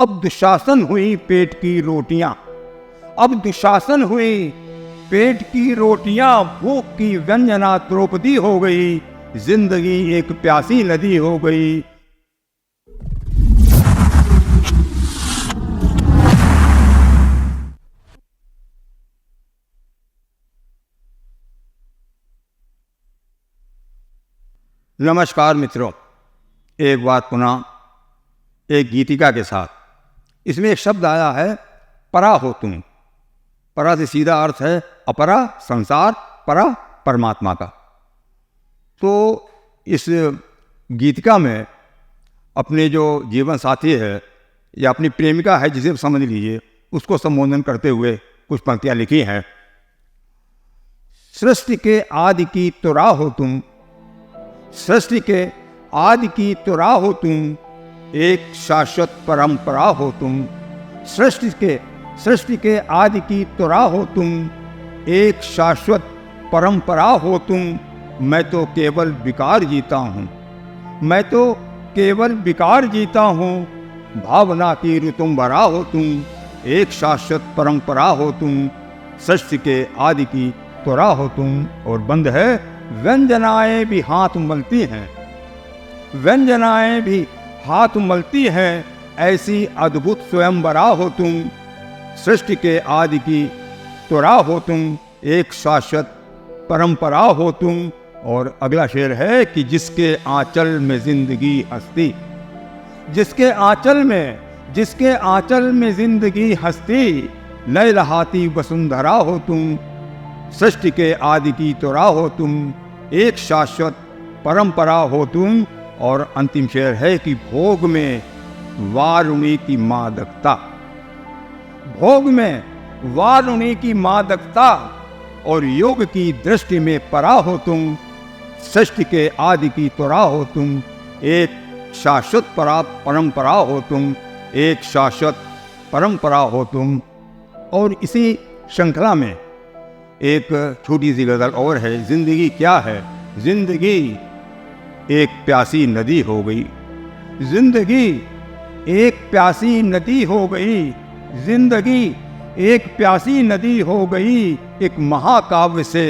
अब दुशासन हुई पेट की रोटियां, अब दुशासन हुई पेट की रोटियां, भूख की व्यंजना द्रौपदी हो गई, जिंदगी एक प्यासी नदी हो गई। नमस्कार मित्रों, एक बार पुनः एक गीतिका के साथ। इसमें एक शब्द आया है परा हो तुम। परा से सीधा अर्थ है अपरा संसार, परा परमात्मा का। तो इस गीतिका में अपने जो जीवन साथी है या अपनी प्रेमिका है, जिसे समझ लीजिए, उसको संबोधन करते हुए कुछ पंक्तियां लिखी हैं। सृष्टि के आदि की तुरा हो तुम, सृष्टि के आदि की तुरा हो तुम, एक शाश्वत परंपरा हो तुम। सृष्टि के आदि की तुरा हो तुम, एक शाश्वत परंपरा हो तुम। मैं तो केवल विकार जीता हूँ, मैं तो केवल विकार जीता हूँ, भावना की ऋतुम्बरा हो तुम, एक शाश्वत परंपरा हो तुम। सृष्टि के आदि की तुरा हो तुम। और बंद है, व्यंजनाएं भी हाथ मलती हैं, व्यंजनाएं भी हाथ मलती हैं, ऐसी अद्भुत स्वयंवरा हो तुम। सृष्टि के आदि की तुरा हो तुम, एक शाश्वत परंपरा हो तुम। और अगला शेर है कि जिसके आंचल में जिंदगी हंसती, जिसके आंचल में जिंदगी हंसती, लय लहाती वसुंधरा हो तुम। सृष्टि के आदि की तुरा हो तुम, एक शाश्वत परंपरा हो तुम। और अंतिम शेर है कि भोग में वारुणी की मादकता, भोग में वारुणी की मादकता, और योग की दृष्टि में परा हो तुम। सृष्टि के आदि की तुरा हो तुम, एक शाश्वत परंपरा हो तुम, एक शाश्वत परंपरा हो तुम। और इसी श्रृंखला में एक छोटी सी गजल और है। जिंदगी क्या है, जिंदगी एक प्यासी नदी हो गई, जिंदगी एक प्यासी नदी हो गई, जिंदगी एक प्यासी नदी हो गई, एक महाकाव्य से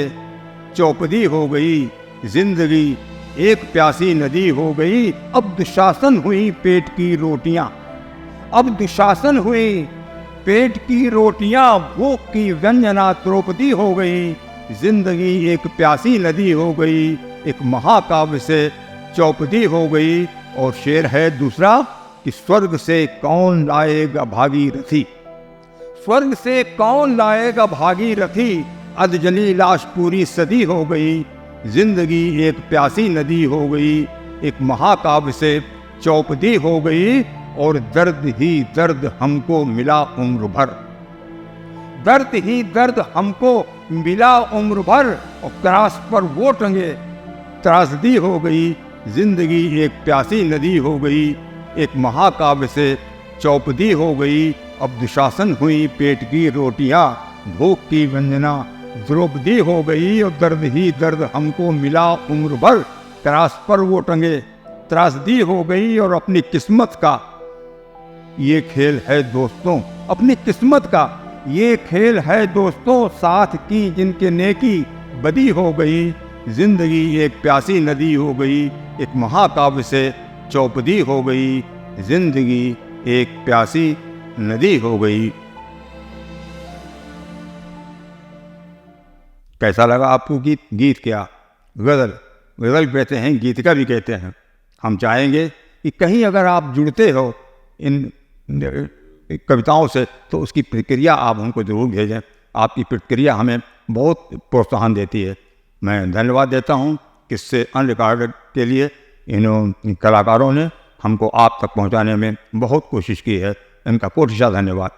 चौपदी हो गई, जिंदगी एक प्यासी नदी हो गई। अब दुशासन हुई पेट की रोटियां, अब दुशासन हुई पेट की रोटियां, भूख की व्यंजना द्रौपदी हो गई, जिंदगी एक प्यासी नदी हो गई, एक महाकाव्य से चौपदी हो गई। और शेर है दूसरा कि स्वर्ग से कौन लाएगा भागीरथी, स्वर्ग से कौन लाएगा भागीरथी, अधजली लाश पूरी सदी हो गई, जिंदगी एक प्यासी नदी हो गई, एक महाकाव्य से चौपदी हो गई। और दर्द ही दर्द हमको मिला उम्र भर, दर्द ही दर्द हमको मिला उम्र भर, और त्रास पर वो टंगे त्रासदी हो गई, जिंदगी एक प्यासी नदी हो गई, एक महाकाव्य से चौपदी हो गई। अब दुशासन हुई पेट की रोटियां, भूख की व्यंजना द्रौपदी हो गई, और दर्द ही दर्द हमको मिला उम्र भर, त्रास पर वो टंगे त्रासदी हो गई। और अपनी किस्मत का ये खेल है दोस्तों, अपनी किस्मत का ये खेल है दोस्तों, साथ की जिनके नेकी बदी हो गई, जिंदगी एक प्यासी नदी हो गई, एक महाकाव्य से चौपदी हो गई, जिंदगी एक प्यासी नदी हो गई। कैसा लगा आपको गीत? गीत क्या, गजल, गजल कहते हैं, गीतिका भी कहते हैं। हम चाहेंगे कि कहीं अगर आप जुड़ते हो इन कविताओं से, तो उसकी प्रतिक्रिया आप हमको ज़रूर भेजें। आपकी प्रतिक्रिया हमें बहुत प्रोत्साहन देती है। मैं धन्यवाद देता हूँ किससे अनरिकॉर्डेड के लिए इन कलाकारों ने हमको आप तक पहुँचाने में बहुत कोशिश की है। इनका कोटिशा धन्यवाद।